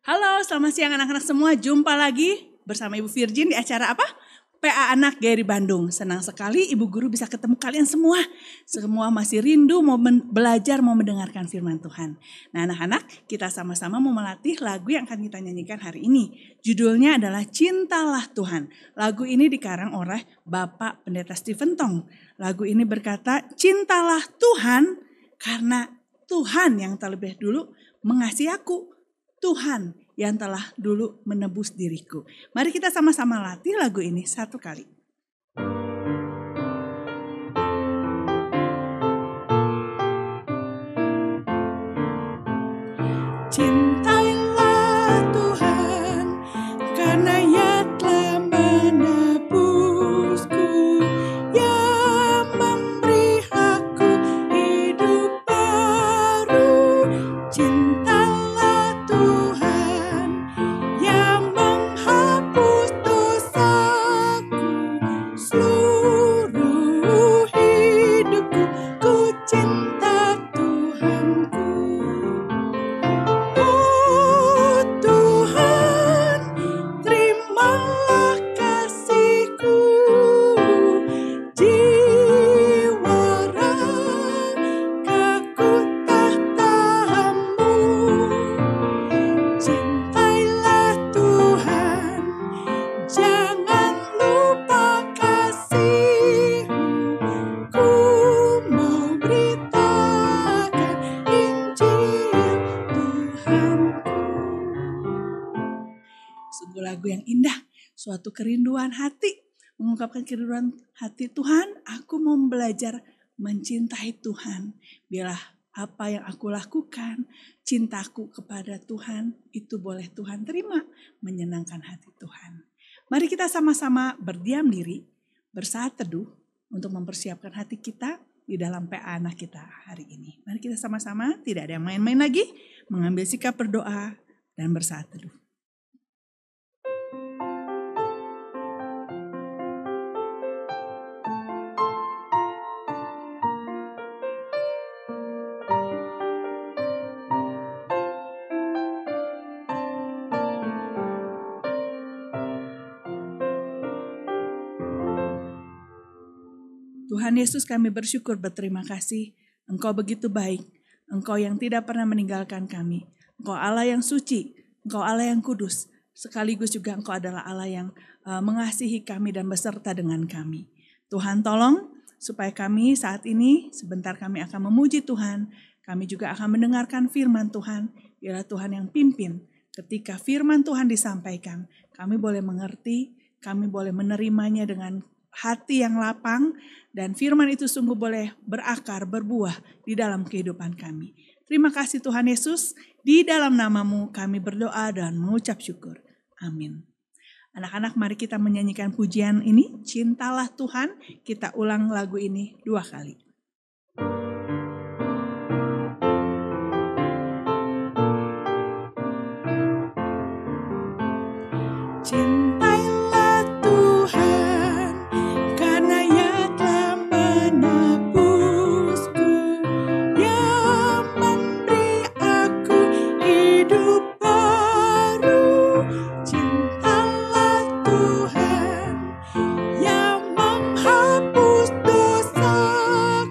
Halo, selamat siang anak-anak semua. Jumpa lagi bersama Ibu Virgin di acara apa? PA Anak Geri Bandung. Senang sekali Ibu Guru bisa ketemu kalian semua. Semua masih rindu mau belajar, mau mendengarkan firman Tuhan. Nah anak-anak, kita sama-sama mau melatih lagu yang akan kita nyanyikan hari ini. Judulnya adalah Cintalah Tuhan. Lagu ini dikarang oleh Bapak Pendeta Stephen Tong. Lagu ini berkata, cintalah Tuhan karena Tuhan yang terlebih dulu mengasihi aku. Tuhan yang telah dulu menebus diriku. Mari kita sama-sama latih lagu ini satu kali. Cintailah Tuhan karena Ia telah menebusku, yang memberi aku hidup baru. Cintalah Tuhan yang menghapus dosaku, seluruh hidupku ku cinta Tuhanku. Oh Tuhan, terimalah kasih-Ku, jiwa ragaku tahta-Mu. Cintailah Tuhan, jangan lupa kasih-Mu. Ku mau beritakan Injil Tuhanku. Sungguh lagu yang indah, suatu kerinduan hati, mengungkapkan kerinduan hati Tuhan. Aku mau belajar mencintai Tuhan. Biarlah apa yang aku lakukan, cintaku kepada Tuhan, itu boleh Tuhan terima, menyenangkan hati Tuhan. Mari kita sama-sama berdiam diri, bersaat teduh untuk mempersiapkan hati kita di dalam PA anak kita hari ini. Mari kita sama-sama, tidak ada yang main-main lagi, mengambil sikap berdoa dan bersaat teduh. Tuhan Yesus, kami bersyukur, berterima kasih. Engkau begitu baik. Engkau yang tidak pernah meninggalkan kami. Engkau Allah yang suci. Engkau Allah yang kudus. Sekaligus juga Engkau adalah Allah yang mengasihi kami dan beserta dengan kami. Tuhan tolong supaya kami saat ini sebentar kami akan memuji Tuhan. Kami juga akan mendengarkan firman Tuhan. Biarlah Tuhan yang pimpin. Ketika firman Tuhan disampaikan, kami boleh mengerti, kami boleh menerimanya dengan hati yang lapang, dan firman itu sungguh boleh berakar, berbuah di dalam kehidupan kami. Terima kasih Tuhan Yesus, di dalam nama-Mu kami berdoa dan mengucap syukur. Amin. Anak-anak, mari kita menyanyikan pujian ini, Cintalah Tuhan. Kita ulang lagu ini 2 kali. Cintailah Tuhan karena Ia telah menebusku, yang memberi aku hidup baru. Cintalah Tuhan yang menghapus dosaku,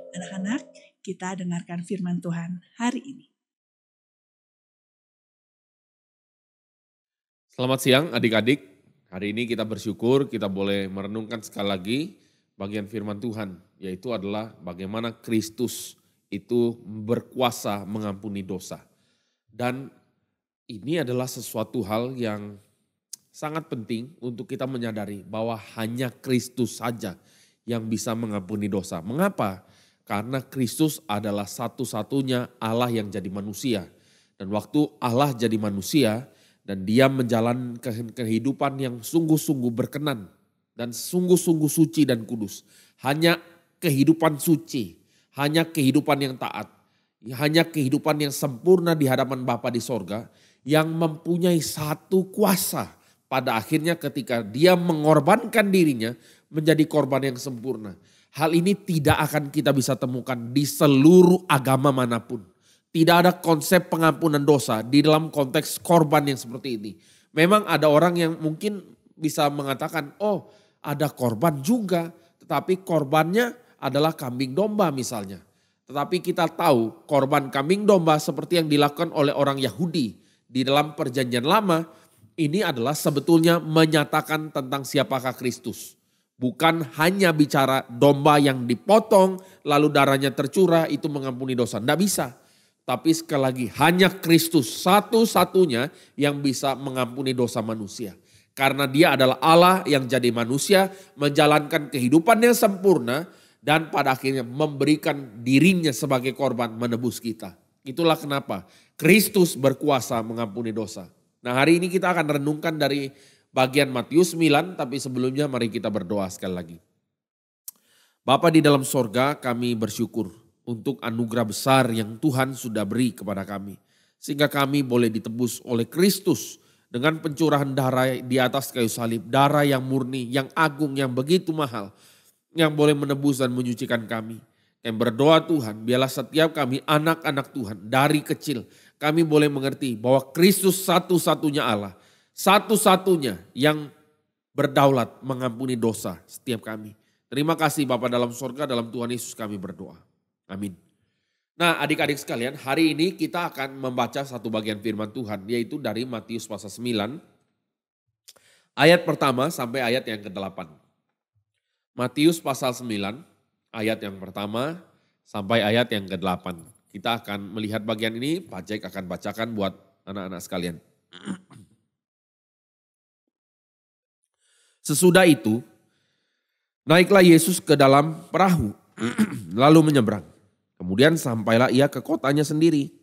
Anak-anak, kita dengarkan firman Tuhan hari ini. Selamat siang adik-adik. Hari ini kita bersyukur kita boleh merenungkan sekali lagi bagian firman Tuhan, yaitu adalah bagaimana Kristus itu berkuasa mengampuni dosa. Dan ini adalah sesuatu hal yang sangat penting untuk kita menyadari bahwa hanya Kristus saja yang bisa mengampuni dosa. Mengapa? Karena Kristus adalah satu-satunya Allah yang jadi manusia. Dan waktu Allah jadi manusia, dan dia menjalankan kehidupan yang sungguh-sungguh berkenan dan sungguh-sungguh suci dan kudus. Hanya kehidupan suci, hanya kehidupan yang taat, hanya kehidupan yang sempurna di hadapan Bapa di sorga yang mempunyai satu kuasa pada akhirnya ketika dia mengorbankan dirinya menjadi korban yang sempurna. Hal ini tidak akan kita bisa temukan di seluruh agama manapun. Tidak ada konsep pengampunan dosa di dalam konteks korban yang seperti ini. Memang ada orang yang mungkin bisa mengatakan, oh ada korban juga, tetapi korbannya adalah kambing domba misalnya. Tetapi kita tahu korban kambing domba seperti yang dilakukan oleh orang Yahudi di dalam perjanjian lama, ini adalah sebetulnya menyatakan tentang siapakah Kristus. Bukan hanya bicara domba yang dipotong lalu darahnya tercurah itu mengampuni dosa, tidak bisa. Tapi sekali lagi hanya Kristus satu-satunya yang bisa mengampuni dosa manusia. Karena dia adalah Allah yang jadi manusia, menjalankan kehidupan yang sempurna dan pada akhirnya memberikan dirinya sebagai korban menebus kita. Itulah kenapa Kristus berkuasa mengampuni dosa. Nah hari ini kita akan renungkan dari bagian Matius 9, tapi sebelumnya mari kita berdoa sekali lagi. Bapa di dalam sorga, kami bersyukur untuk anugerah besar yang Tuhan sudah beri kepada kami. Sehingga kami boleh ditebus oleh Kristus dengan pencurahan darah di atas kayu salib. Darah yang murni, yang agung, yang begitu mahal. Yang boleh menebus dan menyucikan kami. Kami berdoa Tuhan, biarlah setiap kami anak-anak Tuhan dari kecil. Kami boleh mengerti bahwa Kristus satu-satunya Allah. Satu-satunya yang berdaulat mengampuni dosa setiap kami. Terima kasih Bapa dalam sorga, dalam Tuhan Yesus kami berdoa. Amin. Nah adik-adik sekalian, hari ini kita akan membaca satu bagian firman Tuhan, yaitu dari Matius pasal 9, ayat pertama sampai ayat yang ke-8. Matius pasal 9, ayat yang pertama sampai ayat yang ke-8. Kita akan melihat bagian ini, Pak Jack akan bacakan buat anak-anak sekalian. Sesudah itu, naiklah Yesus ke dalam perahu, lalu menyeberang. Kemudian sampailah ia ke kotanya sendiri.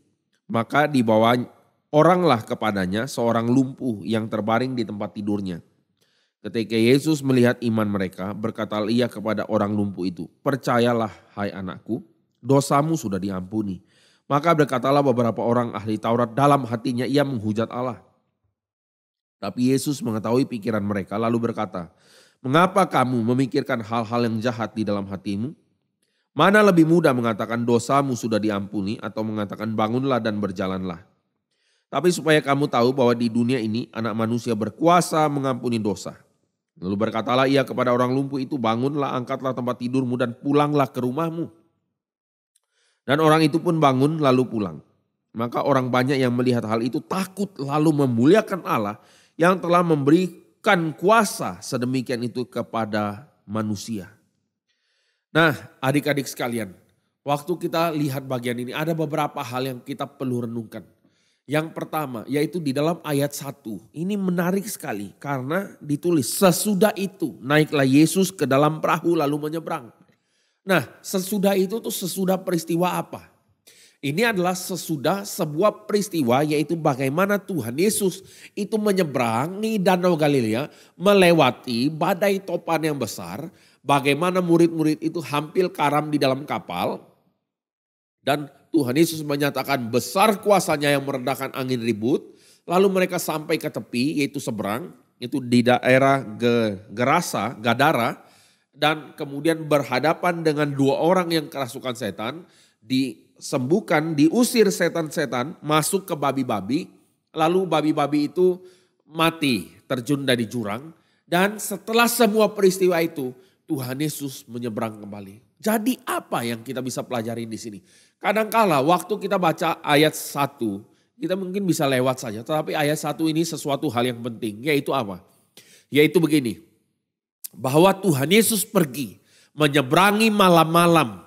Maka dibawa oranglah kepadanya seorang lumpuh yang terbaring di tempat tidurnya. Ketika Yesus melihat iman mereka, berkatalah ia kepada orang lumpuh itu, percayalah hai anakku, dosamu sudah diampuni. Maka berkatalah beberapa orang ahli Taurat dalam hatinya ia menghujat Allah. Tapi Yesus mengetahui pikiran mereka lalu berkata, mengapa kamu memikirkan hal-hal yang jahat di dalam hatimu? Mana lebih mudah mengatakan dosamu sudah diampuni atau mengatakan bangunlah dan berjalanlah. Tapi supaya kamu tahu bahwa di dunia ini anak manusia berkuasa mengampuni dosa. Lalu berkatalah ia kepada orang lumpuh itu, bangunlah, angkatlah tempat tidurmu dan pulanglah ke rumahmu. Dan orang itu pun bangun lalu pulang. Maka orang banyak yang melihat hal itu takut lalu memuliakan Allah yang telah memberikan kuasa sedemikian itu kepada manusia. Nah adik-adik sekalian, waktu kita lihat bagian ini ada beberapa hal yang kita perlu renungkan. Yang pertama yaitu di dalam ayat 1, ini menarik sekali karena ditulis sesudah itu naiklah Yesus ke dalam perahu lalu menyeberang. Nah sesudah itu tuh sesudah peristiwa apa? Ini adalah sesudah sebuah peristiwa yaitu bagaimana Tuhan Yesus itu menyeberangi Danau Galilea melewati badai topan yang besar. Bagaimana murid-murid itu hampir karam di dalam kapal. Dan Tuhan Yesus menyatakan besar kuasanya yang meredakan angin ribut. Lalu mereka sampai ke tepi yaitu seberang. Itu di daerah Gerasa, Gadara. Dan kemudian berhadapan dengan dua orang yang kerasukan setan. Disembuhkan, diusir setan-setan masuk ke babi-babi. Lalu babi-babi itu mati terjun dari jurang. Dan setelah semua peristiwa itu Tuhan Yesus menyeberang kembali. Jadi apa yang kita bisa pelajari di sini? Kadangkala waktu kita baca ayat 1, kita mungkin bisa lewat saja. Tetapi ayat 1 ini sesuatu hal yang penting, yaitu apa? Yaitu begini, bahwa Tuhan Yesus pergi menyeberangi malam-malam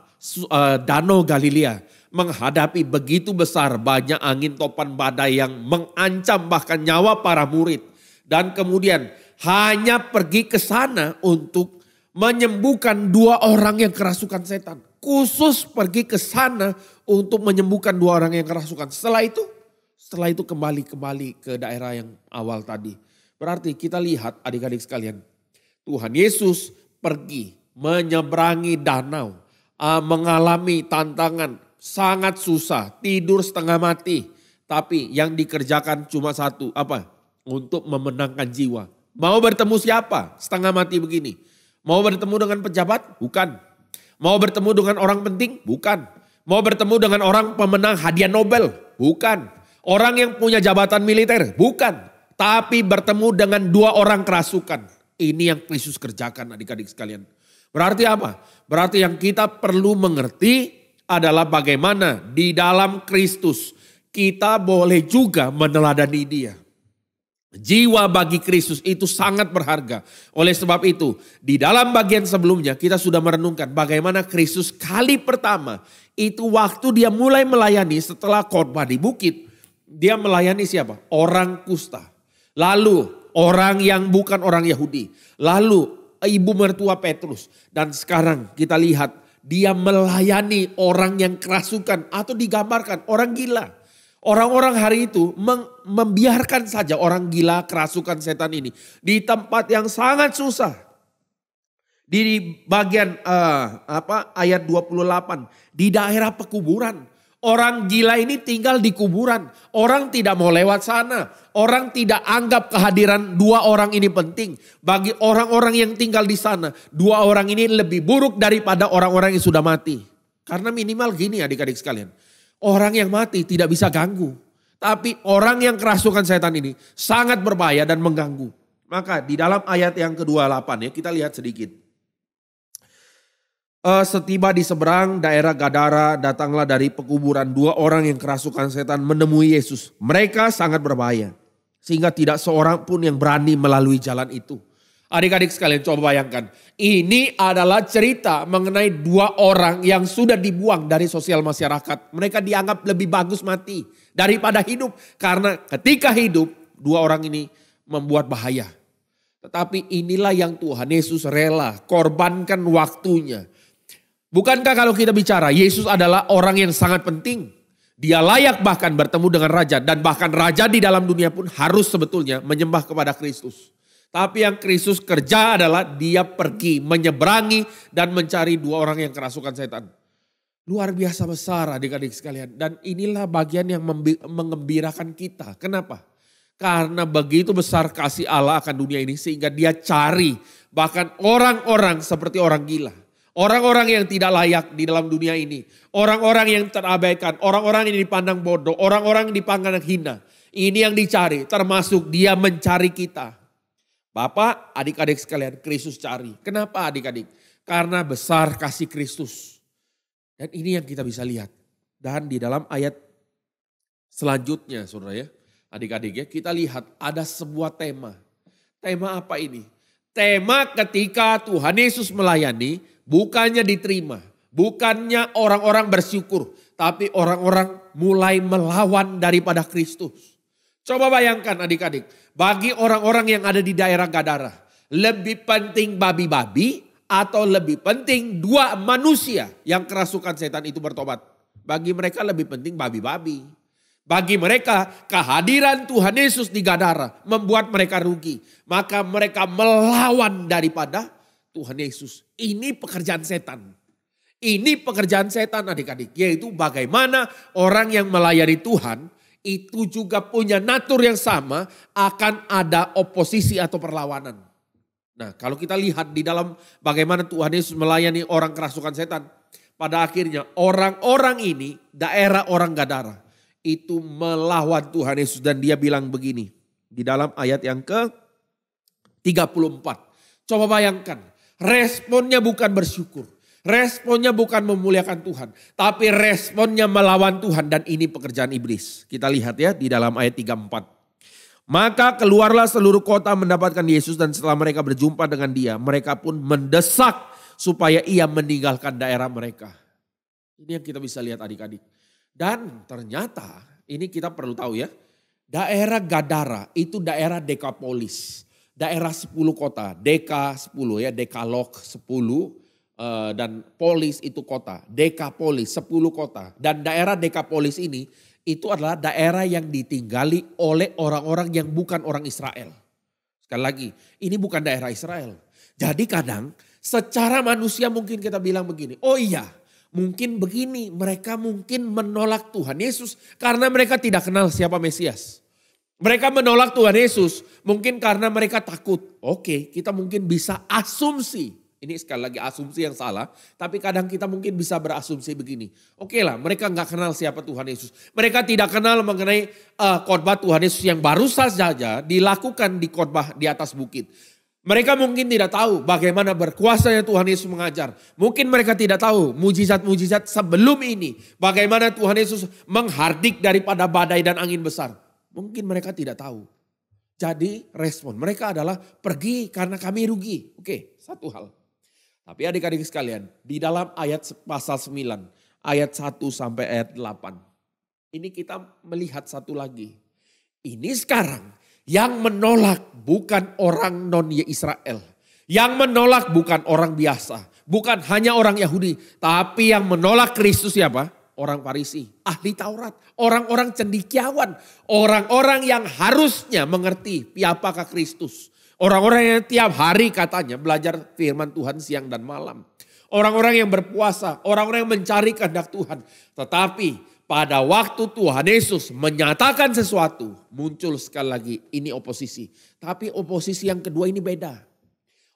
Danau Galilea, menghadapi begitu besar banyak angin topan badai yang mengancam bahkan nyawa para murid. Dan kemudian hanya pergi ke sana untuk menyembuhkan 2 orang yang kerasukan setan. Khusus pergi ke sana untuk menyembuhkan 2 orang yang kerasukan. Setelah itu kembali ke daerah yang awal tadi. Berarti kita lihat adik-adik sekalian, Tuhan Yesus pergi menyeberangi danau, mengalami tantangan sangat susah, tidur setengah mati. Tapi yang dikerjakan cuma satu, apa? Untuk memenangkan jiwa. Mau bertemu siapa? Setengah mati begini. Mau bertemu dengan pejabat? Bukan. Mau bertemu dengan orang penting? Bukan. Mau bertemu dengan orang pemenang hadiah Nobel? Bukan. Orang yang punya jabatan militer? Bukan. Tapi bertemu dengan 2 orang kerasukan. Ini yang Kristus kerjakan adik-adik sekalian. Berarti apa? Berarti yang kita perlu mengerti adalah bagaimana di dalam Kristus kita boleh juga meneladani Dia. Jiwa bagi Kristus itu sangat berharga. Oleh sebab itu, di dalam bagian sebelumnya kita sudah merenungkan bagaimana Kristus kali pertama itu waktu Dia mulai melayani setelah khotbah di bukit. Dia melayani siapa? Orang kusta. Lalu orang yang bukan orang Yahudi. Lalu ibu mertua Petrus. Dan sekarang kita lihat Dia melayani orang yang kerasukan atau digambarkan orang gila. Orang-orang hari itu membiarkan saja orang gila kerasukan setan ini di tempat yang sangat susah. Di bagian ayat 28 di daerah pekuburan. Orang gila ini tinggal di kuburan. Orang tidak mau lewat sana. Orang tidak anggap kehadiran 2 orang ini penting. Bagi orang-orang yang tinggal di sana, 2 orang ini lebih buruk daripada orang-orang yang sudah mati. Karena minimal gini adik-adik sekalian. Orang yang mati tidak bisa ganggu. Tapi orang yang kerasukan setan ini sangat berbahaya dan mengganggu. Maka di dalam ayat yang ke-28 ya kita lihat sedikit. Setiba di seberang daerah Gadara datanglah dari pekuburan 2 orang yang kerasukan setan menemui Yesus. Mereka sangat berbahaya. Sehingga tidak seorang pun yang berani melalui jalan itu. Adik-adik sekalian coba bayangkan. Ini adalah cerita mengenai 2 orang yang sudah dibuang dari sosial masyarakat. Mereka dianggap lebih bagus mati daripada hidup. Karena ketika hidup 2 orang ini membuat bahaya. Tetapi inilah yang Tuhan Yesus rela korbankan waktunya. Bukankah kalau kita bicara Yesus adalah orang yang sangat penting. Dia layak bahkan bertemu dengan raja. Dan bahkan raja di dalam dunia pun harus sebetulnya menyembah kepada Kristus. Tapi yang Kristus kerja adalah dia pergi menyeberangi dan mencari 2 orang yang kerasukan setan. Luar biasa besar adik-adik sekalian. Dan inilah bagian yang mengembirakan kita. Kenapa? Karena begitu besar kasih Allah akan dunia ini sehingga dia cari bahkan orang-orang seperti orang gila. Orang-orang yang tidak layak di dalam dunia ini. Orang-orang yang terabaikan. Orang-orang yang dipandang bodoh. Orang-orang yang dipandang hina. Ini yang dicari termasuk dia mencari kita. Bapak, adik-adik sekalian, Kristus cari. Kenapa adik-adik? Karena besar kasih Kristus. Dan ini yang kita bisa lihat. Dan di dalam ayat selanjutnya, saudara ya, adik-adik ya, kita lihat ada sebuah tema. Tema apa ini? Tema ketika Tuhan Yesus melayani, bukannya diterima. Bukannya orang-orang bersyukur. Tapi orang-orang mulai melawan daripada Kristus. Coba bayangkan adik-adik, bagi orang-orang yang ada di daerah Gadara, lebih penting babi-babi atau lebih penting 2 manusia yang kerasukan setan itu bertobat. Bagi mereka lebih penting babi-babi. Bagi mereka kehadiran Tuhan Yesus di Gadara membuat mereka rugi. Maka mereka melawan daripada Tuhan Yesus. Ini pekerjaan setan. Ini pekerjaan setan adik-adik, yaitu bagaimana orang yang melayani Tuhan itu juga punya natur yang sama, akan ada oposisi atau perlawanan. Nah, kalau kita lihat di dalam bagaimana Tuhan Yesus melayani orang kerasukan setan, pada akhirnya orang-orang ini, daerah orang Gadara, itu melawan Tuhan Yesus dan dia bilang begini di dalam ayat yang ke-34. Coba bayangkan, responnya bukan bersyukur. Responnya bukan memuliakan Tuhan, tapi responnya melawan Tuhan, dan ini pekerjaan iblis. Kita lihat ya di dalam ayat 34. Maka keluarlah seluruh kota mendapatkan Yesus, dan setelah mereka berjumpa dengan dia, mereka pun mendesak supaya ia meninggalkan daerah mereka. Ini yang kita bisa lihat adik-adik. Dan ternyata ini kita perlu tahu ya, daerah Gadara itu daerah Dekapolis. Daerah 10 kota, Deka 10 ya, Dekalog 10. Dan polis itu kota, Dekapolis 10 kota. Dan daerah Dekapolis ini itu adalah daerah yang ditinggali oleh orang-orang yang bukan orang Israel. Sekali lagi, ini bukan daerah Israel. Jadi kadang secara manusia mungkin kita bilang begini, oh iya mungkin begini, mereka mungkin menolak Tuhan Yesus karena mereka tidak kenal siapa Mesias. Mereka menolak Tuhan Yesus mungkin karena mereka takut. Oke, kita mungkin bisa asumsi. Ini sekali lagi asumsi yang salah, tapi kadang kita mungkin bisa berasumsi begini. Oke lah, mereka nggak kenal siapa Tuhan Yesus. Mereka tidak kenal mengenai khotbah Tuhan Yesus yang baru saja dilakukan di khotbah di atas bukit. Mereka mungkin tidak tahu bagaimana berkuasanya Tuhan Yesus mengajar. Mungkin mereka tidak tahu mujizat-mujizat sebelum ini. Bagaimana Tuhan Yesus menghardik daripada badai dan angin besar. Mungkin mereka tidak tahu. Jadi respon mereka adalah pergi karena kami rugi. Oke, satu hal. Tapi adik-adik sekalian, di dalam ayat pasal 9, ayat 1 sampai ayat 8. Ini kita melihat satu lagi. Ini sekarang yang menolak bukan orang non-Israel. Yang menolak bukan orang biasa. Bukan hanya orang Yahudi. Tapi yang menolak Kristus siapa? Orang Farisi, ahli Taurat. Orang-orang cendekiawan. Orang-orang yang harusnya mengerti siapakah Kristus. Orang-orang yang tiap hari katanya belajar firman Tuhan siang dan malam. Orang-orang yang berpuasa, orang-orang yang mencari kehendak Tuhan. Tetapi pada waktu Tuhan Yesus menyatakan sesuatu, muncul sekali lagi ini oposisi. Tapi oposisi yang kedua ini beda.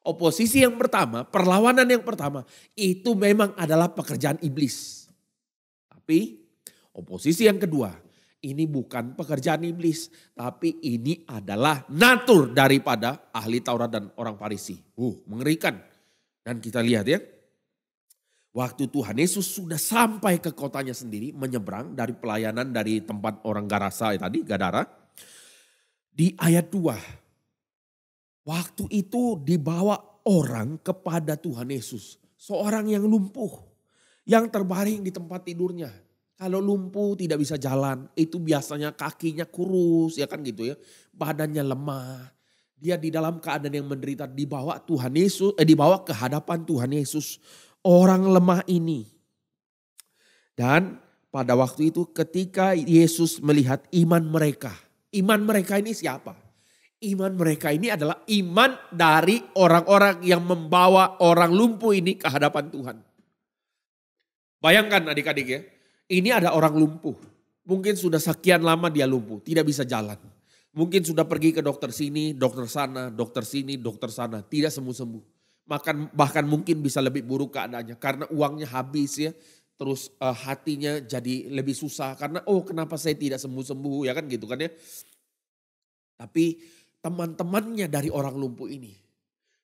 Oposisi yang pertama, perlawanan yang pertama, itu memang adalah pekerjaan iblis. Tapi oposisi yang kedua, ini bukan pekerjaan iblis, tapi ini adalah natur daripada ahli Taurat dan orang Farisi. Mengerikan. Dan kita lihat ya, waktu Tuhan Yesus sudah sampai ke kotanya sendiri, menyeberang dari pelayanan dari tempat orang Garasa tadi, Gadara. Di ayat 2, waktu itu dibawa orang kepada Tuhan Yesus. Seorang yang lumpuh, yang terbaring di tempat tidurnya. Kalau lumpuh tidak bisa jalan, itu biasanya kakinya kurus, ya kan gitu ya. Badannya lemah. Dia di dalam keadaan yang menderita, dibawa Tuhan Yesus, dibawa ke hadapan Tuhan Yesus. Orang lemah ini. Dan pada waktu itu ketika Yesus melihat iman mereka. Iman mereka ini siapa? Iman mereka ini adalah iman dari orang-orang yang membawa orang lumpuh ini ke hadapan Tuhan. Bayangkan adik-adik ya. Ini ada orang lumpuh. Mungkin sudah sekian lama dia lumpuh, tidak bisa jalan. Mungkin sudah pergi ke dokter sini, dokter sana, dokter sini, dokter sana. Tidak sembuh-sembuh. Bahkan mungkin bisa lebih buruk keadaannya. Karena uangnya habis ya. Terus hatinya jadi lebih susah. Karena kenapa saya tidak sembuh-sembuh ya kan gitu kan ya. Tapi teman-temannya dari orang lumpuh ini.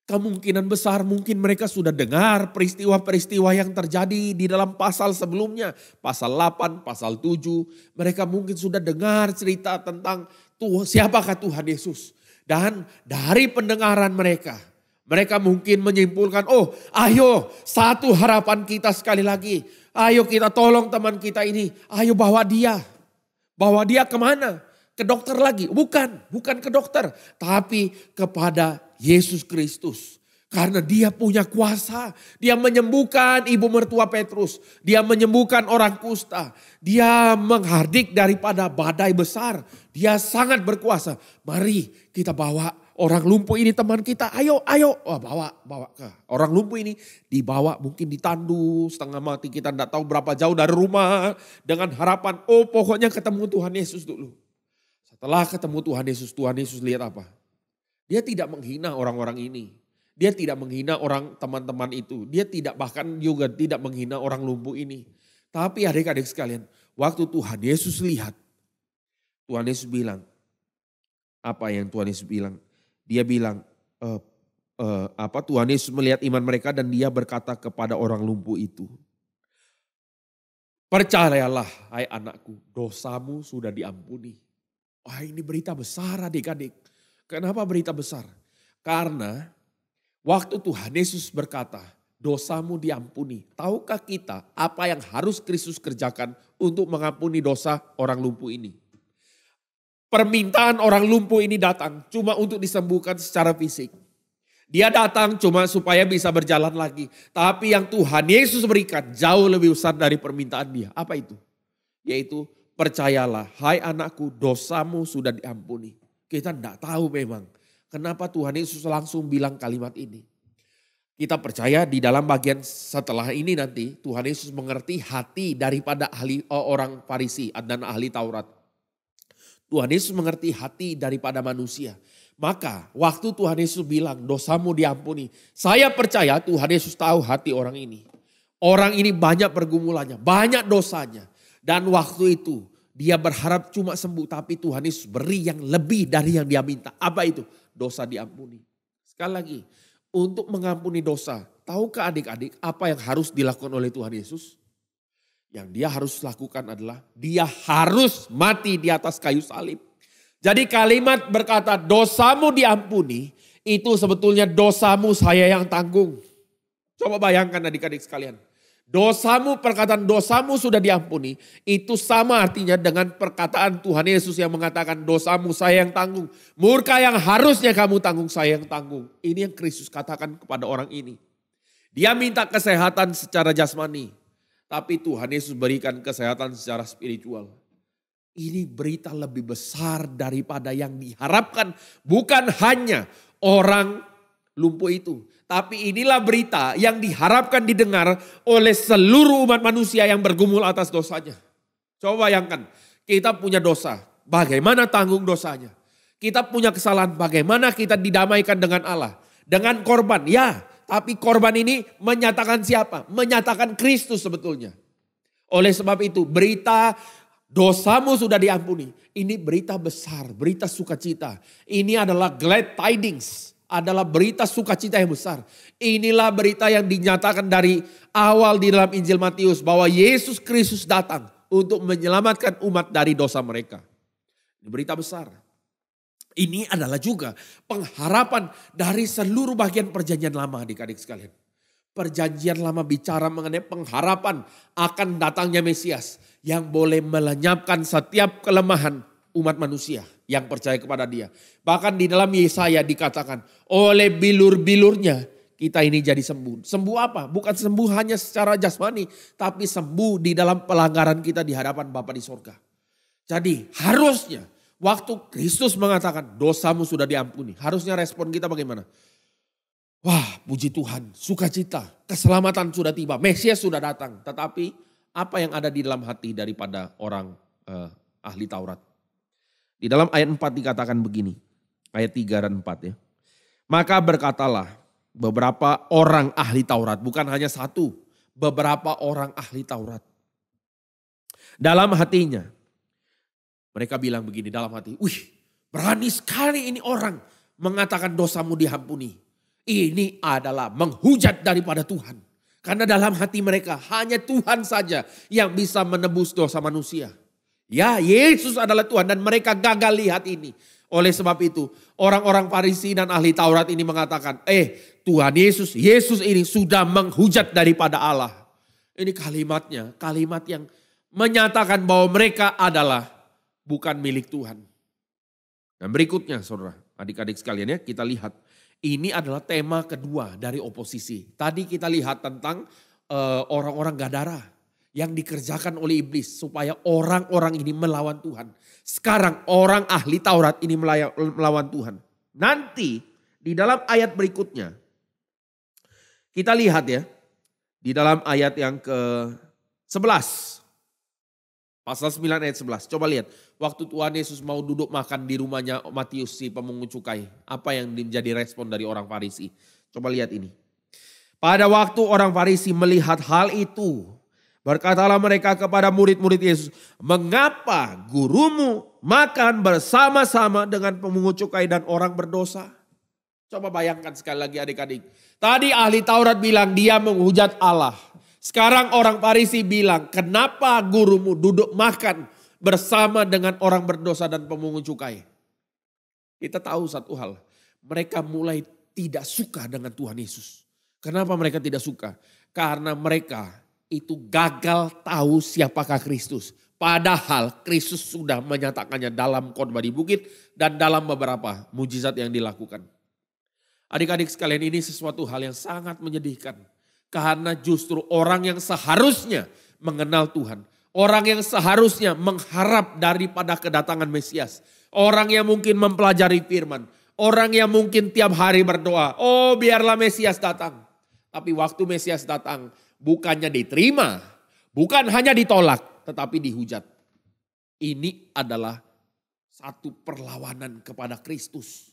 Kemungkinan besar mungkin mereka sudah dengar peristiwa-peristiwa yang terjadi di dalam pasal sebelumnya. Pasal 8, pasal 7. Mereka mungkin sudah dengar cerita tentang siapakah Tuhan Yesus. Dan dari pendengaran mereka mungkin menyimpulkan, ayo satu harapan kita sekali lagi. Ayo kita tolong teman kita ini. Ayo bawa dia. Bawa dia kemana? Ke dokter lagi. Bukan ke dokter. Tapi kepada Yesus Kristus. Karena dia punya kuasa. Dia menyembuhkan ibu mertua Petrus. Dia menyembuhkan orang kusta. Dia menghardik daripada badai besar. Dia sangat berkuasa. Mari kita bawa orang lumpuh ini teman kita. Ayo. Bawa ke. Orang lumpuh ini dibawa mungkin ditandu setengah mati. Kita tidak tahu berapa jauh dari rumah. Dengan harapan pokoknya ketemu Tuhan Yesus dulu. Setelah ketemu Tuhan Yesus lihat apa? Dia tidak menghina orang-orang ini. Dia tidak menghina orang teman-teman itu. Dia bahkan juga tidak menghina orang lumpuh ini. Tapi adik-adik sekalian, waktu Tuhan Yesus lihat, Tuhan Yesus bilang, apa yang Tuhan Yesus bilang? Dia bilang, Tuhan Yesus melihat iman mereka dan dia berkata kepada orang lumpuh itu, percayalah hai anakku, dosamu sudah diampuni. Wah, ini berita besar adik-adik. Kenapa berita besar? Karena waktu Tuhan Yesus berkata, dosamu diampuni. Tahukah kita apa yang harus Kristus kerjakan untuk mengampuni dosa orang lumpuh ini? Permintaan orang lumpuh ini datang cuma untuk disembuhkan secara fisik. Dia datang cuma supaya bisa berjalan lagi. Tapi yang Tuhan Yesus berikan jauh lebih besar dari permintaan dia. Apa itu? Yaitu percayalah, hai anakku, dosamu sudah diampuni. Kita tidak tahu memang kenapa Tuhan Yesus langsung bilang kalimat ini. Kita percaya di dalam bagian setelah ini nanti Tuhan Yesus mengerti hati daripada orang Farisi dan ahli Taurat. Tuhan Yesus mengerti hati daripada manusia. Maka waktu Tuhan Yesus bilang dosamu diampuni. Saya percaya Tuhan Yesus tahu hati orang ini. Orang ini banyak pergumulannya, banyak dosanya. Dan waktu itu dia berharap cuma sembuh, tapi Tuhan Yesus beri yang lebih dari yang dia minta. Apa itu? Dosa diampuni. Sekali lagi, untuk mengampuni dosa, tahukah adik-adik apa yang harus dilakukan oleh Tuhan Yesus? Yang dia harus lakukan adalah dia harus mati di atas kayu salib. Jadi kalimat berkata dosamu diampuni, itu sebetulnya dosamu saya yang tanggung. Coba bayangkan adik-adik sekalian. Perkataan dosamu sudah diampuni, itu sama artinya dengan perkataan Tuhan Yesus yang mengatakan dosamu saya yang tanggung. Murka yang harusnya kamu tanggung, saya yang tanggung. Ini yang Kristus katakan kepada orang ini. Dia minta kesehatan secara jasmani, tapi Tuhan Yesus berikan kesehatan secara spiritual. Ini berita lebih besar daripada yang diharapkan. Bukan hanya orang lumpuh itu. Tapi inilah berita yang diharapkan didengar oleh seluruh umat manusia yang bergumul atas dosanya. Coba bayangkan, kita punya dosa. Bagaimana tanggung dosanya? Kita punya kesalahan, bagaimana kita didamaikan dengan Allah? Dengan korban, ya. Tapi korban ini menyatakan siapa? Menyatakan Kristus sebetulnya. Oleh sebab itu berita dosamu sudah diampuni. Ini berita besar, berita sukacita. Ini adalah glad tidings. Adalah berita sukacita yang besar. Inilah berita yang dinyatakan dari awal di dalam Injil Matius. Bahwa Yesus Kristus datang untuk menyelamatkan umat dari dosa mereka. Ini berita besar. Ini adalah juga pengharapan dari seluruh bagian perjanjian lama adik-adik sekalian. Perjanjian lama bicara mengenai pengharapan akan datangnya Mesias. Yang boleh melenyapkan setiap kelemahan umat manusia yang percaya kepada dia. Bahkan di dalam Yesaya dikatakan oleh bilur-bilurnya kita ini jadi sembuh. Sembuh apa? Bukan sembuh hanya secara jasmani, tapi sembuh di dalam pelanggaran kita di hadapan Bapa di sorga. Jadi harusnya waktu Kristus mengatakan dosamu sudah diampuni, harusnya respon kita bagaimana? Wah, puji Tuhan, sukacita, keselamatan sudah tiba, Mesias sudah datang. Tetapi apa yang ada di dalam hati daripada orang ahli Taurat? Di dalam ayat 4 dikatakan begini, ayat 3 dan 4 ya. Maka berkatalah beberapa orang ahli Taurat, bukan hanya satu, beberapa orang ahli Taurat. Dalam hatinya, mereka bilang begini dalam hati, wih berani sekali ini orang mengatakan dosamu diampuni. Ini adalah menghujat daripada Tuhan. Karena dalam hati mereka hanya Tuhan saja yang bisa menebus dosa manusia. Ya, Yesus adalah Tuhan dan mereka gagal lihat ini. Oleh sebab itu orang-orang Farisi dan ahli Taurat ini mengatakan, Tuhan Yesus ini sudah menghujat daripada Allah. Ini kalimatnya, kalimat yang menyatakan bahwa mereka adalah bukan milik Tuhan. Dan berikutnya saudara, adik-adik sekalian ya, kita lihat. Ini adalah tema kedua dari oposisi. Tadi kita lihat tentang orang-orang Gadara yang dikerjakan oleh iblis supaya orang-orang ini melawan Tuhan. Sekarang orang ahli Taurat ini melawan Tuhan. Nanti di dalam ayat berikutnya kita lihat ya, di dalam ayat yang ke-11. Pasal 9 ayat 11. Coba lihat. Waktu Tuhan Yesus mau duduk makan di rumahnya Matius si pemungut cukai. Apa yang menjadi respon dari orang Farisi. Coba lihat ini. Pada waktu orang Farisi melihat hal itu. Berkatalah mereka kepada murid-murid Yesus. Mengapa gurumu makan bersama-sama dengan pemungut cukai dan orang berdosa? Coba bayangkan sekali lagi adik-adik. Tadi ahli Taurat bilang dia menghujat Allah. Sekarang orang Farisi bilang, kenapa gurumu duduk makan bersama dengan orang berdosa dan pemungut cukai? Kita tahu satu hal, mereka mulai tidak suka dengan Tuhan Yesus. Kenapa mereka tidak suka? Karena mereka itu gagal tahu siapakah Kristus. Padahal Kristus sudah menyatakannya dalam khotbah di bukit dan dalam beberapa mujizat yang dilakukan. Adik-adik sekalian, ini sesuatu hal yang sangat menyedihkan. Karena justru orang yang seharusnya mengenal Tuhan. Orang yang seharusnya mengharap daripada kedatangan Mesias. Orang yang mungkin mempelajari firman. Orang yang mungkin tiap hari berdoa, oh biarlah Mesias datang. Tapi waktu Mesias datang bukannya diterima. Bukan hanya ditolak, tetapi dihujat. Ini adalah satu perlawanan kepada Kristus.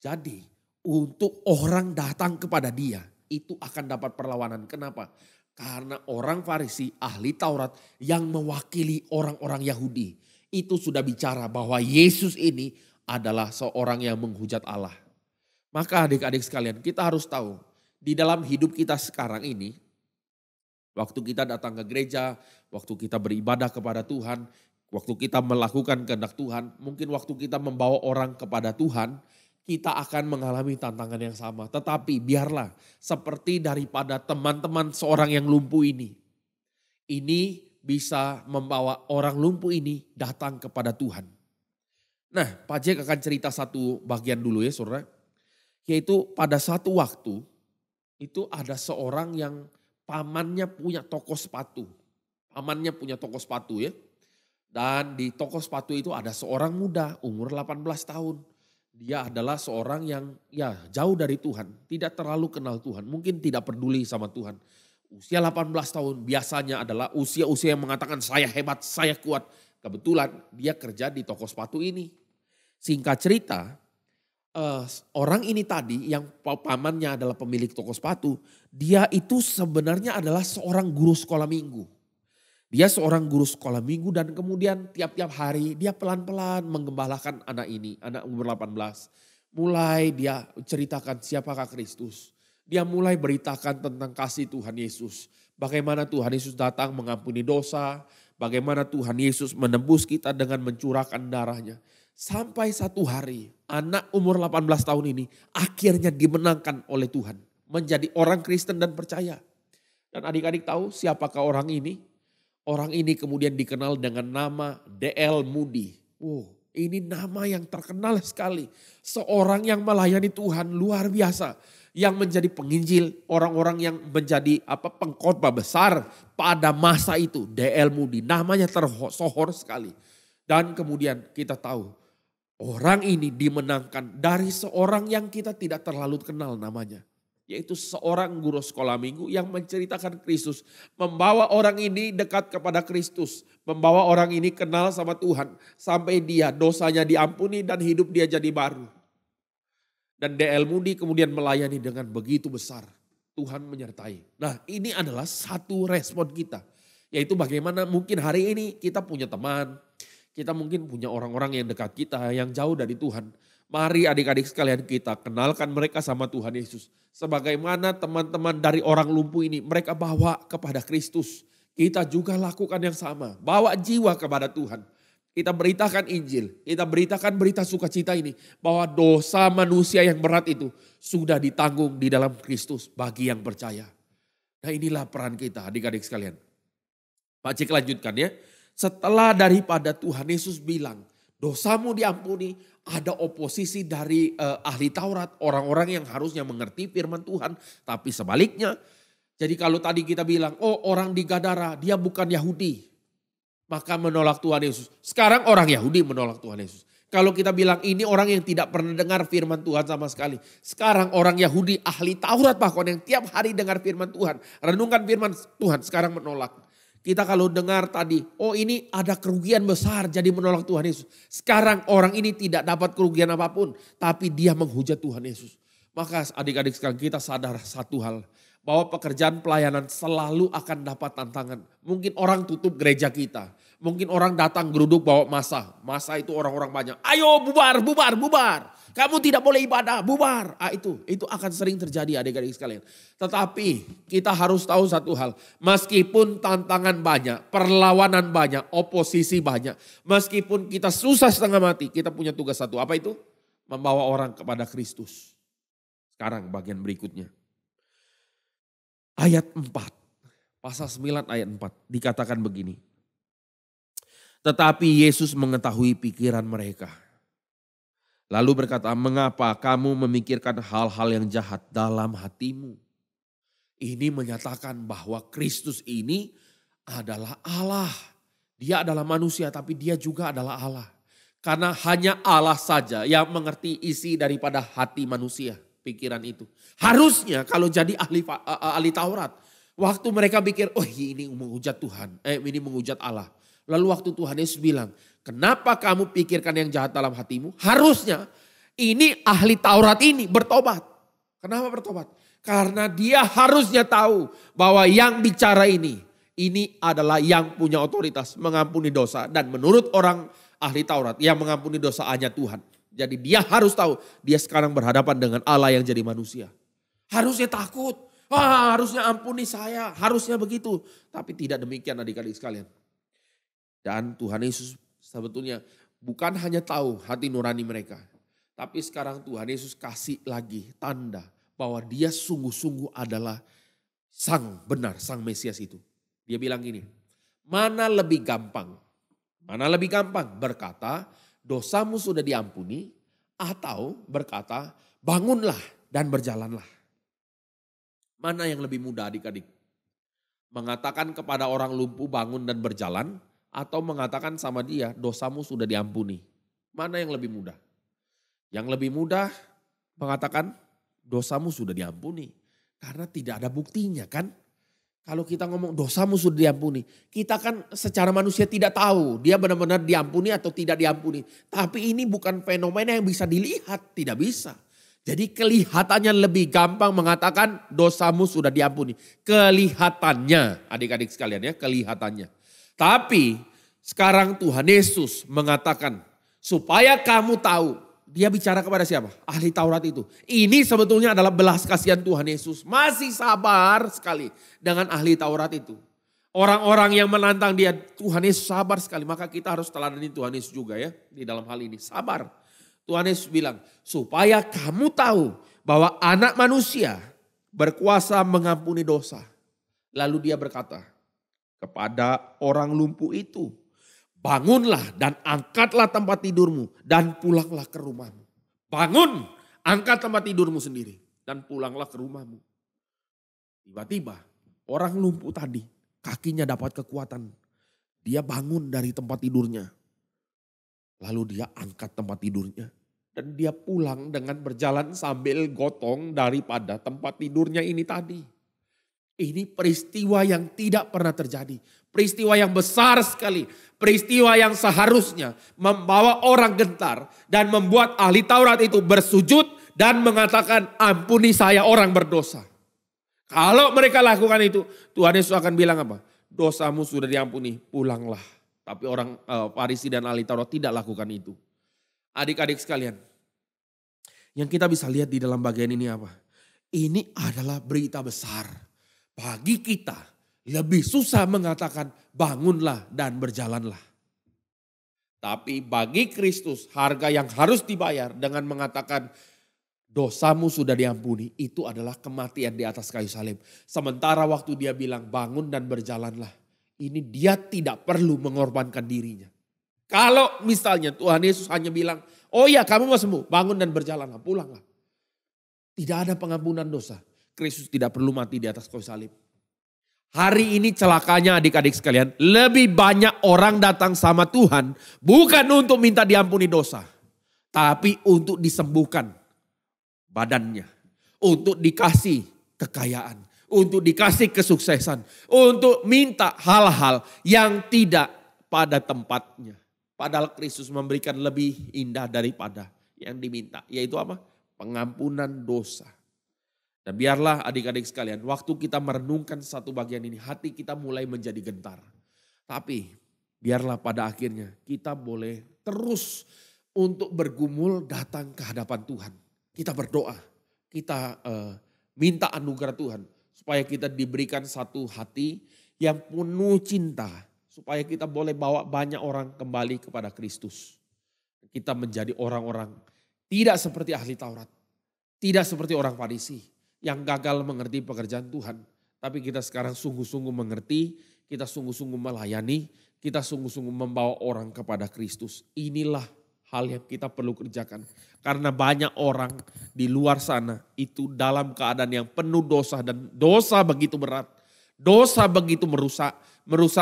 Jadi untuk orang datang kepada dia itu akan dapat perlawanan. Kenapa? Karena orang Farisi, ahli Taurat yang mewakili orang-orang Yahudi. Itu sudah bicara bahwa Yesus ini adalah seorang yang menghujat Allah. Maka adik-adik sekalian, kita harus tahu di dalam hidup kita sekarang ini, waktu kita datang ke gereja, waktu kita beribadah kepada Tuhan, waktu kita melakukan kehendak Tuhan, mungkin waktu kita membawa orang kepada Tuhan, kita akan mengalami tantangan yang sama. Tetapi biarlah seperti daripada teman-teman seorang yang lumpuh ini. Ini bisa membawa orang lumpuh ini datang kepada Tuhan. Nah, Pak Jack akan cerita satu bagian dulu ya saudara. Yaitu pada satu waktu itu ada seorang yang pamannya punya toko sepatu. Pamannya punya toko sepatu ya. Dan di toko sepatu itu ada seorang muda umur 18 tahun. Dia adalah seorang yang ya jauh dari Tuhan. Tidak terlalu kenal Tuhan. Mungkin tidak peduli sama Tuhan. Usia 18 tahun biasanya adalah usia-usia yang mengatakan saya hebat, saya kuat. Kebetulan dia kerja di toko sepatu ini. Singkat cerita, orang ini tadi yang pamannya adalah pemilik toko sepatu. Dia itu sebenarnya adalah seorang guru sekolah minggu. Dia seorang guru sekolah minggu dan kemudian tiap-tiap hari dia pelan-pelan menggembalakan anak ini, anak umur 18. Mulai dia ceritakan siapakah Kristus. Dia mulai beritakan tentang kasih Tuhan Yesus. Bagaimana Tuhan Yesus datang mengampuni dosa. Bagaimana Tuhan Yesus menebus kita dengan mencurahkan darahnya. Sampai satu hari anak umur 18 tahun ini akhirnya dimenangkan oleh Tuhan. Menjadi orang Kristen dan percaya. Dan adik-adik tahu siapakah orang ini? Orang ini kemudian dikenal dengan nama D.L. Moody. Ini nama yang terkenal sekali. Seorang yang melayani Tuhan luar biasa. Yang menjadi penginjil, orang-orang yang menjadi pengkhotbah besar pada masa itu. D.L. Moody, namanya tersohor sekali. Dan kemudian kita tahu orang ini dimenangkan dari seorang yang kita tidak terlalu kenal namanya. Yaitu seorang guru sekolah minggu yang menceritakan Kristus. Membawa orang ini dekat kepada Kristus. Membawa orang ini kenal sama Tuhan. Sampai dia dosanya diampuni dan hidup dia jadi baru. Dan D.L. Moody kemudian melayani dengan begitu besar. Tuhan menyertai. Nah ini adalah satu respon kita. Yaitu bagaimana mungkin hari ini kita punya teman. Kita mungkin punya orang-orang yang dekat kita yang jauh dari Tuhan. Mari adik-adik sekalian kita kenalkan mereka sama Tuhan Yesus. Sebagaimana teman-teman dari orang lumpuh ini mereka bawa kepada Kristus. Kita juga lakukan yang sama. Bawa jiwa kepada Tuhan. Kita beritakan Injil. Kita beritakan berita sukacita ini. Bahwa dosa manusia yang berat itu sudah ditanggung di dalam Kristus bagi yang percaya. Nah inilah peran kita adik-adik sekalian. Pak Cik lanjutkan ya. Setelah daripada Tuhan Yesus bilang dosamu diampuni, ada oposisi dari ahli Taurat, orang-orang yang harusnya mengerti firman Tuhan, tapi sebaliknya. Jadi kalau tadi kita bilang, oh orang di Gadara, dia bukan Yahudi, maka menolak Tuhan Yesus. Sekarang orang Yahudi menolak Tuhan Yesus. Kalau kita bilang ini orang yang tidak pernah dengar firman Tuhan sama sekali. Sekarang orang Yahudi, ahli Taurat bahkan yang tiap hari dengar firman Tuhan, renungkan firman Tuhan, sekarang menolak. Kita kalau dengar tadi, oh ini ada kerugian besar jadi menolak Tuhan Yesus. Sekarang orang ini tidak dapat kerugian apapun, tapi dia menghujat Tuhan Yesus. Maka adik-adik sekalian kita sadar satu hal, bahwa pekerjaan pelayanan selalu akan dapat tantangan. Mungkin orang tutup gereja kita, mungkin orang datang geruduk bawa massa itu orang-orang banyak. Ayo bubar, bubar, bubar. kamu tidak boleh ibadah, bubar. Itu akan sering terjadi adik-adik sekalian. Tetapi kita harus tahu satu hal, meskipun tantangan banyak, perlawanan banyak, oposisi banyak, meskipun kita susah setengah mati, kita punya tugas satu, apa itu? Membawa orang kepada Kristus. Sekarang bagian berikutnya. Ayat 4, pasal 9 ayat 4 dikatakan begini. Tetapi Yesus mengetahui pikiran mereka. Lalu berkata, mengapa kamu memikirkan hal-hal yang jahat dalam hatimu? Ini menyatakan bahwa Kristus ini adalah Allah. Dia adalah manusia tapi dia juga adalah Allah. Karena hanya Allah saja yang mengerti isi daripada hati manusia, pikiran itu. Harusnya kalau jadi ahli Taurat, waktu mereka pikir, oh ini menghujat Tuhan, ini menghujat Allah. Lalu waktu Tuhan Yesus bilang, kenapa kamu pikirkan yang jahat dalam hatimu? Harusnya ini ahli Taurat ini bertobat. Kenapa bertobat? Karena dia harusnya tahu bahwa yang bicara ini adalah yang punya otoritas mengampuni dosa. Dan menurut orang ahli Taurat yang mengampuni dosa hanya Tuhan. Jadi dia harus tahu dia sekarang berhadapan dengan Allah yang jadi manusia. Harusnya takut, harusnya ampuni saya, harusnya begitu. Tapi tidak demikian adik-adik sekalian. Dan Tuhan Yesus sebetulnya bukan hanya tahu hati nurani mereka. Tapi sekarang Tuhan Yesus kasih lagi tanda bahwa dia sungguh-sungguh adalah sang Mesias itu. Dia bilang gini, mana lebih gampang berkata dosamu sudah diampuni atau berkata bangunlah dan berjalanlah. Mana yang lebih mudah adik-adik? Mengatakan kepada orang lumpuh bangun dan berjalan atau mengatakan sama dia dosamu sudah diampuni. Mana yang lebih mudah? Yang lebih mudah mengatakan dosamu sudah diampuni. Karena tidak ada buktinya kan. Kalau kita ngomong dosamu sudah diampuni. Kita kan secara manusia tidak tahu dia benar-benar diampuni atau tidak diampuni. Tapi ini bukan fenomena yang bisa dilihat. Tidak bisa. Jadi kelihatannya lebih gampang mengatakan dosamu sudah diampuni. Kelihatannya adik-adik sekalian ya, kelihatannya. Tapi sekarang Tuhan Yesus mengatakan supaya kamu tahu. Dia bicara kepada siapa? Ahli Taurat itu. Ini sebetulnya adalah belas kasihan Tuhan Yesus. Masih sabar sekali dengan ahli Taurat itu. Orang-orang yang menantang dia, Tuhan Yesus sabar sekali. Maka kita harus teladani Tuhan Yesus juga ya di dalam hal ini. Sabar. Tuhan Yesus bilang supaya kamu tahu bahwa anak manusia berkuasa mengampuni dosa. Lalu dia berkata kepada orang lumpuh itu, bangunlah dan angkatlah tempat tidurmu dan pulanglah ke rumahmu. Bangun, angkat tempat tidurmu sendiri dan pulanglah ke rumahmu. Tiba-tiba orang lumpuh tadi kakinya dapat kekuatan. Dia bangun dari tempat tidurnya. Lalu dia angkat tempat tidurnya. Dan dia pulang dengan berjalan sambil gotong daripada tempat tidurnya ini tadi. Ini peristiwa yang tidak pernah terjadi. Peristiwa yang besar sekali. Peristiwa yang seharusnya membawa orang gentar. Dan membuat ahli Taurat itu bersujud dan mengatakan ampuni saya orang berdosa. Kalau mereka lakukan itu, Tuhan Yesus akan bilang apa? Dosamu sudah diampuni, pulanglah. Tapi orang Farisi dan ahli Taurat tidak lakukan itu. Adik-adik sekalian, yang kita bisa lihat di dalam bagian ini apa? Ini adalah berita besar. Bagi kita lebih susah mengatakan bangunlah dan berjalanlah. Tapi bagi Kristus harga yang harus dibayar dengan mengatakan dosamu sudah diampuni. Itu adalah kematian di atas kayu salib. Sementara waktu dia bilang bangun dan berjalanlah. Ini dia tidak perlu mengorbankan dirinya. Kalau misalnya Tuhan Yesus hanya bilang, oh ya kamu mau sembuh, bangun dan berjalanlah, pulanglah. Tidak ada pengampunan dosa. Kristus tidak perlu mati di atas kayu salib. Hari ini celakanya adik-adik sekalian, lebih banyak orang datang sama Tuhan bukan untuk minta diampuni dosa. Tapi untuk disembuhkan badannya. Untuk dikasih kekayaan. Untuk dikasih kesuksesan. Untuk minta hal-hal yang tidak pada tempatnya. Padahal Kristus memberikan lebih indah daripada yang diminta. Yaitu apa? Pengampunan dosa. Dan biarlah adik-adik sekalian, waktu kita merenungkan satu bagian ini, hati kita mulai menjadi gentar. Tapi biarlah pada akhirnya kita boleh terus untuk bergumul datang ke hadapan Tuhan. Kita berdoa, kita minta anugerah Tuhan supaya kita diberikan satu hati yang penuh cinta, supaya kita boleh bawa banyak orang kembali kepada Kristus. Kita menjadi orang-orang tidak seperti ahli Taurat, tidak seperti orang Farisi yang gagal mengerti pekerjaan Tuhan. Tapi kita sekarang sungguh-sungguh mengerti, kita sungguh-sungguh melayani, kita sungguh-sungguh membawa orang kepada Kristus. Inilah hal yang kita perlu kerjakan. Karena banyak orang di luar sana itu dalam keadaan yang penuh dosa, dan dosa begitu berat. Dosa begitu merusak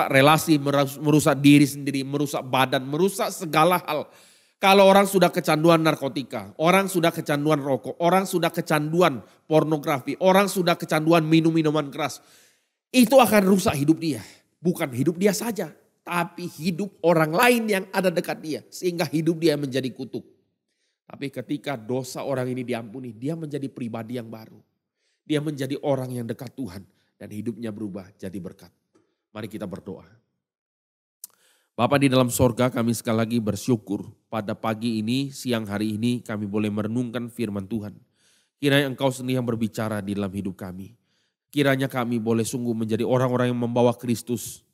relasi, merusak diri sendiri, merusak badan, merusak segala hal. Kalau orang sudah kecanduan narkotika, orang sudah kecanduan rokok, orang sudah kecanduan pornografi, orang sudah kecanduan minum-minuman keras, itu akan rusak hidup dia. Bukan hidup dia saja, tapi hidup orang lain yang ada dekat dia. Sehingga hidup dia menjadi kutuk. Tapi ketika dosa orang ini diampuni, dia menjadi pribadi yang baru. Dia menjadi orang yang dekat Tuhan dan hidupnya berubah jadi berkat. Mari kita berdoa. Bapa di dalam sorga, kami sekali lagi bersyukur pada pagi ini, siang hari ini kami boleh merenungkan firman Tuhan. Kiranya Engkau sendiri yang berbicara di dalam hidup kami. Kiranya kami boleh sungguh menjadi orang-orang yang membawa Kristus.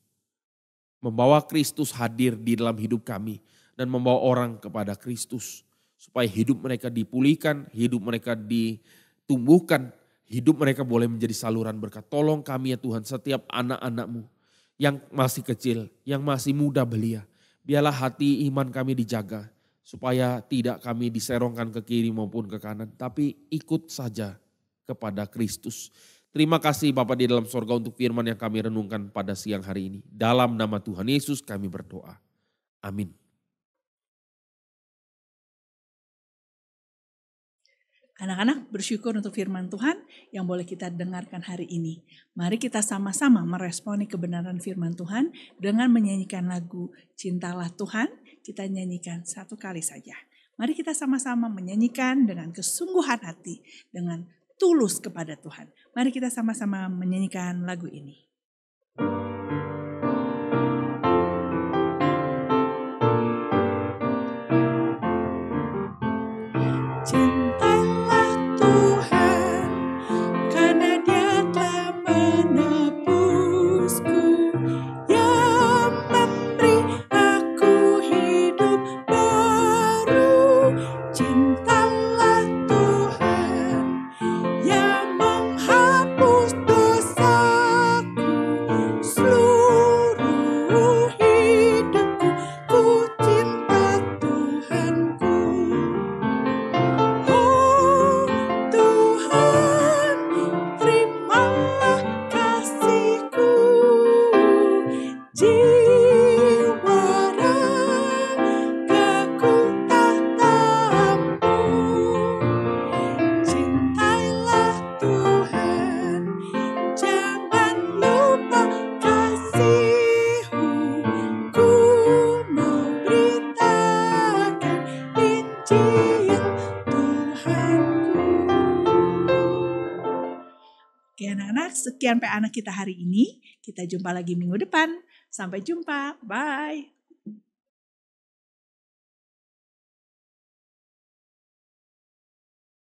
Membawa Kristus hadir di dalam hidup kami dan membawa orang kepada Kristus. Supaya hidup mereka dipulihkan, hidup mereka ditumbuhkan, hidup mereka boleh menjadi saluran berkat. Tolong kami ya Tuhan, setiap anak-anak-Mu yang masih kecil, yang masih muda belia. Biarlah hati iman kami dijaga, supaya tidak kami diserongkan ke kiri maupun ke kanan, tapi ikut saja kepada Kristus. Terima kasih Bapa di dalam sorga untuk firman yang kami renungkan pada siang hari ini. Dalam nama Tuhan Yesus kami berdoa. Amin. Anak-anak bersyukur untuk firman Tuhan yang boleh kita dengarkan hari ini. Mari kita sama-sama meresponi kebenaran firman Tuhan dengan menyanyikan lagu Cintalah Tuhan. Kita nyanyikan satu kali saja. Mari kita sama-sama menyanyikan dengan kesungguhan hati, dengan tulus kepada Tuhan. Mari kita sama-sama menyanyikan lagu ini. Sekian PA Anak kita hari ini. Kita jumpa lagi minggu depan. Sampai jumpa. Bye.